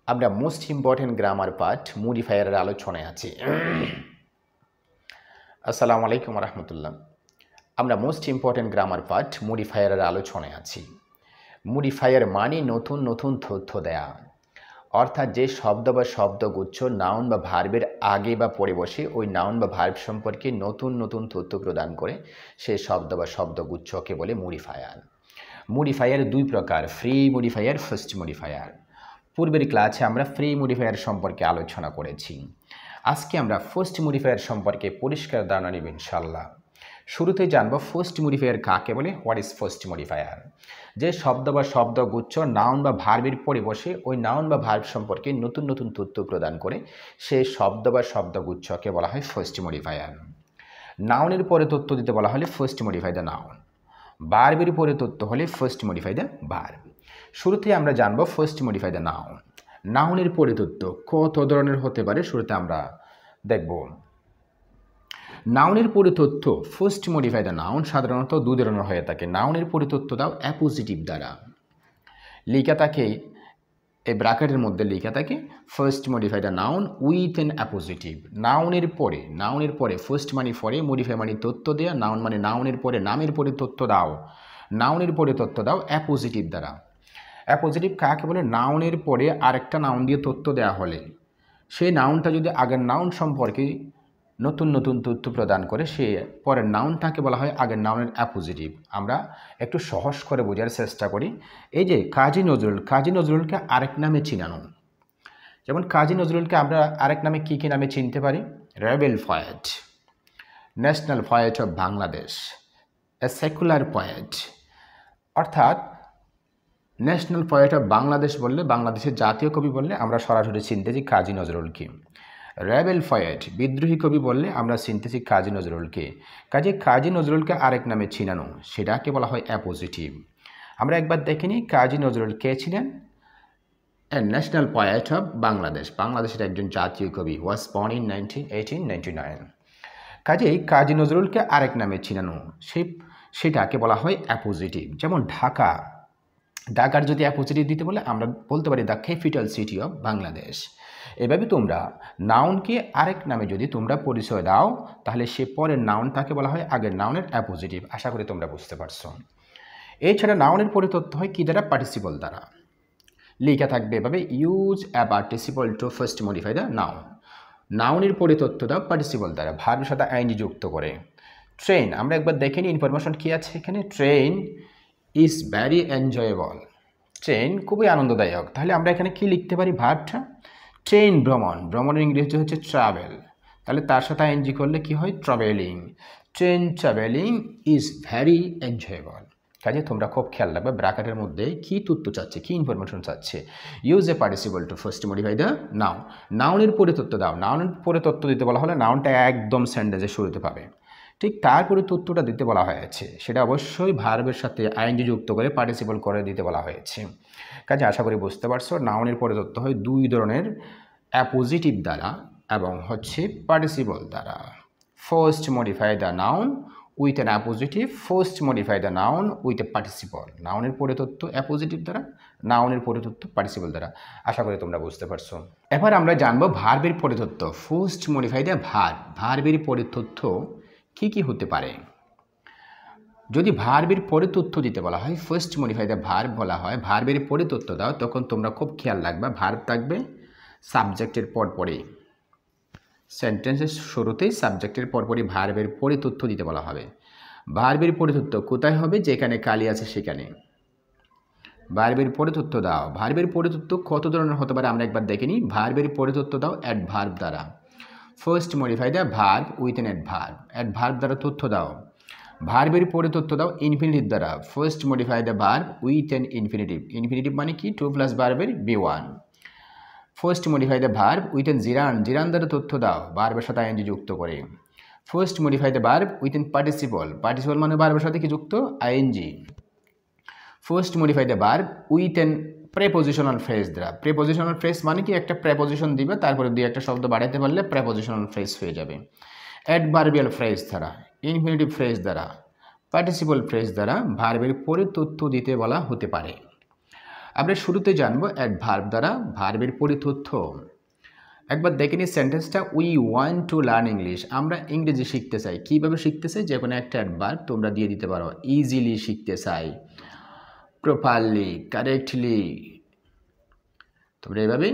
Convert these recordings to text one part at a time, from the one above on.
আমরা most important grammar part মডিফায়ারের আলোচনায় আছি। আসসালামু আলাইকুম রহমতুল্লাহ। আমরা মোস্ট ইম্পর্টেন্ট গ্রামার পার্ট মডিফায়ারের আলোচনায় আছি। মডিফায়ার মানে নতুন নতুন তথ্য দেয়া, অর্থাৎ যে শব্দ বা শব্দগুচ্ছ নাউন বা ভার্বের আগে বা পরে বসে ওই নাউন বা ভার্ব সম্পর্কে নতুন নতুন তথ্য প্রদান করে সেই শব্দ বা শব্দগুচ্ছকে বলে মডিফায়ার। মডিফায়ার দুই প্রকার, ফ্রি মডিফায়ার, ফার্স্ট মডিফায়ার। পূর্বের ক্লাসে আমরা ফ্রি মডিফায়ার সম্পর্কে আলোচনা করেছি। আজকে আমরা ফার্স্ট মডিফায়ার সম্পর্কে পরিষ্কার ধারণা নিব ইনশাল্লাহ। শুরুতে জানবো ফার্স্ট মডিফায়ার কাকে বলে, হোয়াট ইজ ফার্স্ট মডিফায়ার। যে শব্দ বা শব্দগুচ্ছ নাউন বা ভার্বের পরে বসে ওই নাউন বা ভার্ব সম্পর্কে নতুন নতুন তথ্য প্রদান করে সেই শব্দ বা শব্দগুচ্ছকে বলা হয় ফার্স্ট মডিফায়ার। নাউনের পরে তথ্য দিতে বলা হলে ফার্স্ট মডিফাই দ্য নাউন, ভার্বের পরে তথ্য হলে ফার্স্ট মডিফাই দ্য ভার্ব। শুরুতে আমরা জানবো ফার্স্ট মডিফাই দ্য নাউন। নাউনের পরে তথ্য কত ধরনের হতে পারে শুরুতে আমরা দেখব। নাউনের পরে তথ্য ফার্স্ট মডিফাই দ্য নাউন সাধারণত দুই ধরনের হয়ে থাকে। নাউনের পরে তথ্য দাও অ্যাপোজিটিভ দ্বারা লেখা থাকে, এই ব্র্যাকেটের মধ্যে লেখা থাকে first modify the noun with an appositive. নাউনের পরে ফার্স্ট মানে পরে, মডিফাই মানে তথ্য দেওয়া, নাউন মানে নাউনের পরে, নামের পরে তথ্য দাও, নাউনের পরে তথ্য দাও অ্যাপোজিটিভ দ্বারা। অ্যাপোজিটিভ কাকে বলে? নাউনের পরে আরেকটা নাউন দিয়ে তথ্য দেওয়া হলে সেই নাউনটা যদি আগের নাউন সম্পর্কে নতুন নতুন তথ্য প্রদান করে সে পরের নাউনটাকে বলা হয় আগের নাউনের অ্যাপোজিটিভ। আমরা একটু সহজ করে বোঝার চেষ্টা করি। এই যে কাজী নজরুলকে আরেক নামে চিনানো, যেমন কাজী নজরুলকে আমরা আরেক নামে কী কী নামে চিনতে পারি? Rebel poet, national poet of Bangladesh, A secular poet. অর্থাৎ ন্যাশনাল পয়েট অফ বাংলাদেশ বললে, বাংলাদেশের জাতীয় কবি বললে আমরা সরাসরি চিনতেছি কাজী নজরুলকে। রেবেল পয়েট, বিদ্রোহী কবি বললে আমরা চিনতেছি কাজী নজরুলকে। কাজী নজরুলকে আরেক নামে চিনানো সেটাকে বলা হয় অ্যাপোজিটিভ। আমরা একবার দেখে নিই কাজী নজরুল কে ছিলেন? A national poet of Bangladesh, বাংলাদেশের একজন জাতীয় কবি, ওয়াজ বর্ন ইন 1899। কাজী নজরুলকে আরেক নামে চিনানো সেটাকে বলা হয় অ্যাপোজিটিভ। যেমন ঢাকার যদি অ্যাপোজিটিভ দিতে বলে আমরা বলতে পারি the capital city of Bangladesh. এভাবে তোমরা নাউনকে আরেক নামে যদি তোমরা পরিচয় দাও তাহলে সে পরের নাউনটাকে বলা হয় আগের নাউনের অ্যাপোজিটিভ। আশা করি তোমরা বুঝতে পারছো। এছাড়া নাউনের পরে তথ্য হয় কী দ্বারা? পার্টিসিপল দ্বারা। লেখা থাকবে এভাবে, use a participle to first modify the noun. নাউনের পরে তথ্য দাও পার্টিসিপল দ্বারা, ভার্বের সাথে আইএনজি যুক্ত করে। ট্রেন, আমরা একবার দেখে নিই ইনফরমেশন কী আছে এখানে। Train is very enjoyable, train খুবই আনন্দদায়ক। তাহলে আমরা এখানে কি লিখতে পারি? ভার্বটা ট্রেন ভ্রমণের ইংরেজি হচ্ছে ট্রাভেল, তাহলে তার সাথে আইএনজি করলে কি হয়? Travelling. Train travelling is very enjoyable. কাজে তোমরা খুব খেয়াল রাখবে ব্র্যাকেটের মধ্যে কি তথ্য চাচ্ছে, কি ইনফরমেশন চাচ্ছে। Use a participle to first modify the noun. নাউনের পরে তথ্য দাও, নাউনের পরে তথ্য দিতে বলা হলে নাউনটা একদম সেন্টেন্সের শুরুতে পাবে, ঠিক তারপরে তথ্যটা দিতে বলা হয়েছে সেটা অবশ্যই ভার্বের সাথে আইএনজি যুক্ত করে পার্টিসিপল করে দিতে বলা হয়েছে। কাজে আশা করি বুঝতে পারছো নাউনের পরে তথ্য হয় দুই ধরনের, অ্যাপোজিটিভ দ্বারা এবং হচ্ছে পার্টিসিপল দ্বারা। First modify the noun with an appositive, first modify the noun with a participle. নাউনের পরে তথ্য অ্যাপোজিটিভ দ্বারা, নাউনের পরে তথ্য পার্টিসিপল দ্বারা। আশা করি তোমরা বুঝতে পারছো। এবার আমরা জানবো ভার্বের পরে তথ্য। ফার্স্ট মডিফাই দ্য ভার্ব, ভার্বের পরে তথ্য কী কী হতে পারে? যদি ভার্বের পরে তথ্য দিতে বলা হয়, ফার্স্ট মডিফাই দ্য ভার্ব বলা হয়, ভার্বের পরে তথ্য দাও, তখন তোমরা খুব খেয়াল রাখবে ভার্ব থাকবে সাবজেক্টের পরপরই, সেন্টেন্সের শুরুতেই সাবজেক্টের পরপরই ভার্বের পরে তথ্য দিতে বলা হবে। ভার্বের পরে তথ্য কোথায় হবে? যেখানে কালি আছে সেখানে ভার্বের পরে তথ্য দাও। ভার্বের পরে তথ্য কত ধরনের হতে পারে আমরা একবার দেখে নিই। ভার্বের পরে তথ্য দাও অ্যাডভার্ব দ্বারা। First modify the verb with an adverb, adverb দ্বারা তথ্য দাও। ভার্বের পরে তথ্য দাও ইনফিনিটিভ দ্বারা। First modify the verb with an infinitive, infinitive মানে কি? 2 প্লাস ভার্বের B1। First modify the verb with an gerund, gerund দ্বারা তথ্য দাও ভার্বের সাথে আইএনজি যুক্ত করে। First modify the verb with an participle, participle মানে ভার্বের সাথে কি যুক্ত? ING. First modify the verb with N prepositional phrase দ্বারা। প্রেপোজিশনাল ফ্রেজ মানে কি? একটা প্রেপোজিশন দিবে, তারপরে দুই একটা শব্দ বাড়াইতে পারলে প্রেপোজিশনাল ফ্রেজ হয়ে যাবে। অ্যাডভার্বিয়াল ফ্রেজ দ্বারা, ইনফিনিটিভ ফ্রেজ দ্বারা, পার্টিসিপল ফ্রেজ দ্বারা ভার্বের পরে তথ্য দিতে বলা হতে পারে। আমরা শুরুতে জানবো অ্যাডভার্ব দ্বারা ভার্বের পরিতথ্য। একবার দেখে নিই সেন্টেন্সটা, we want to learn English. আমরা ইংরেজি শিখতে চাই। কীভাবে শিখতে চাই? যে কোনো একটা অ্যাডভার্ব তোমরা দিয়ে দিতে পারো। ইজিলি শিখতে চাই, প্রপারলি, কারেক্টলি, তোমরা এভাবে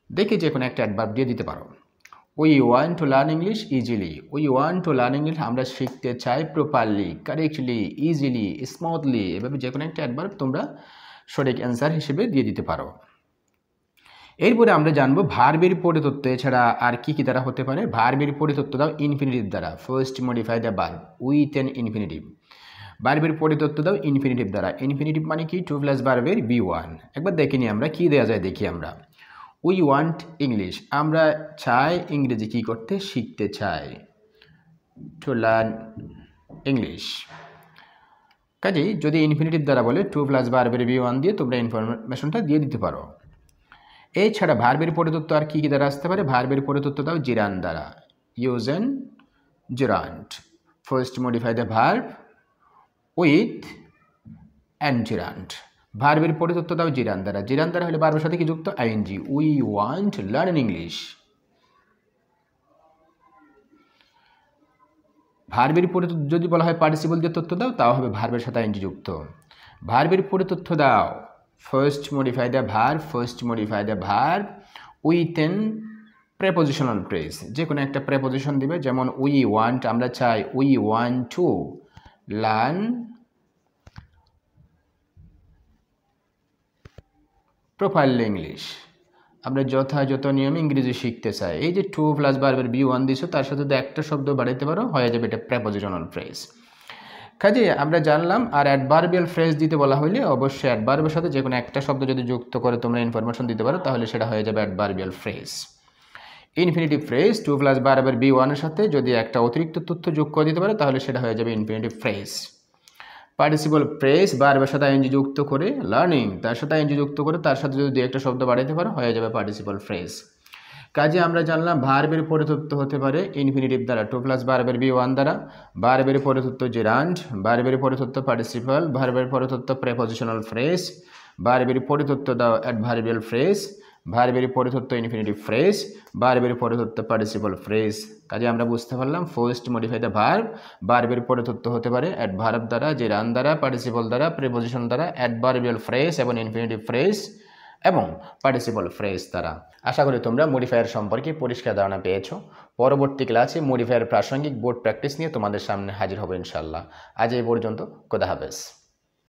দেখে যে কোনো একটা অ্যাডভার্ব দিয়ে দিতে পারো। We want to learn English easily. We want to learn English, আমরা শিখতে চাই প্রপারলি, কারেক্টলি, ইজিলি, স্মুথলি, এভাবে যে কোনো একটা অ্যাডভার্ব তোমরা সঠিক অ্যান্সার হিসেবে দিয়ে দিতে পারো। এরপরে আমরা জানবো ভার্বের পরিতথ্য এছাড়া আর কি কি দ্বারা হতে পারে। ভার্বের পরিতথ্য দাও ইনফিনিটিভ দ্বারা, first modify the verb with an infinitive. ভার্বের পরিতথ্য দাও ইনফিনিটিভ দ্বারা। ইনফিনিটিভ মানে কি? টু প্লাস ভার্বের B1। একবার দেখে নিই আমরা কি দেওয়া যায়, দেখি আমরা। উই ওয়ান্ট ইংলিশ, আমরা চাই ইংরেজি কি করতে? শিখতে চাই, টু লার্ন ইংলিশ। কাজেই যদি ইনফিনিটিভ দ্বারা বলে টু প্লাস ভার্বের B1 দিয়ে তোমরা ইনফরমেশনটা দিয়ে দিতে পারো। এছাড়া ভার্বের পরিতথ্য আর কি কি দ্বারা আসতে পারে? ভার্বের পরিতথ্য দাও জিরান দ্বারা, use an gerund. First modify the verb with an gerund. ভার্বের পরিতথ্য দাও জিরান দ্বারা। জিরান দ্বারা হলে ভার্বের সাথে কি যুক্ত? ING. We want learn English. ভার্বের পরিতথ্য যদি বলা হয় পার্টিসিপল দিয়ে তথ্য দাও, তাও হবে ভার্বের সাথে আইএনজি যুক্ত। ভার্বের পরিতথ্য দাও first modify the verb, first modify the verb with N prepositional phrase. যে কোনো একটা প্রেপোজিশন দিবে, যেমন উই ওয়ান্ট, আমরা চাই, we want to learn properly English, আমরা যথাযথ নিয়মে ইংরেজি শিখতে চাই। এই যে টু প্লাস ভার্বের B1 দিছো, তার সাথে যদি একটা শব্দ বাড়াইতে পারো হয়ে যাবে এটা প্রেপোজিশনাল ফ্রেজ। কাজে আমরা জানলাম। আর অ্যাডভার্বিয়াল ফ্রেজ দিতে বলা হলে অবশ্যই অ্যাডভার্বের সাথে যে কোনো একটা শব্দ যদি যুক্ত করে তোমরা ইনফরমেশন দিতে পারো, তাহলে সেটা হয়ে যাবে adverbial phrase. Infinitive phrase to plus ভার্বের B1 এর সাথে যদি একটা অতিরিক্ত তথ্য যোগ করে দিতে পারে, তাহলে সেটা হয়ে যাবে ইনফিনিটিভ ফ্রেজ। পার্টিসিপল ফ্রেজ ভার্বের সাথে আইএনজি যুক্ত করে, লার্নিং তার সাথে আইএনজি যুক্ত করে, তার সাথে যদি একটা শব্দ বাড়াইতে পারো হয়ে যাবে পার্টিসিপল ফ্রেজ। কাজে আমরা জানলাম ভার্বের পরিতথ্য হতে পারে ইনফিনিটিভ দ্বারা, টু প্লাস ভার্বের B1 দ্বারা। ভার্বের পরিতথ্য জেরান্ড, ভার্বের পরিতথ্য পার্টিসিপল, ভার্বের পরিতথ্য প্রেপোজিশনাল ফ্রেজ, ভার্বের পরিতথ্য দাও অ্যাডভার্বিয়াল ফ্রেজ, ভার্বের পরিতথ্য ইনফিনিটিভ ফ্রেজ, ভার্বের পরিতথ্য পার্টিসিপল ফ্রেজ। কাজে আমরা বুঝতে পারলাম ফার্স্ট মডিফাই দ্য ভার্ব, ভার্বের পরিতথ্য হতে পারে অ্যাডভার্ব দ্বারা, জেরান দ্বারা, পার্টিসিপল দ্বারা, প্রিপোজিশন দ্বারা, অ্যাডভার্বিয়াল ফ্রেজ এবং ইনফিনিটিভ ফ্রেজ এবং পার্টিসিপল ফ্রেজ দ্বারা। আশা করি তোমরা মডিফায়ার সম্পর্কে পরিষ্কার ধারণা পেয়েছো। পরবর্তী ক্লাসে মডিফায়ার প্রাসঙ্গিক বোর্ড প্র্যাকটিস নিয়ে তোমাদের সামনে হাজির হবো ইনশাল্লাহ। আজ এই পর্যন্ত, খোদা হাফেজ।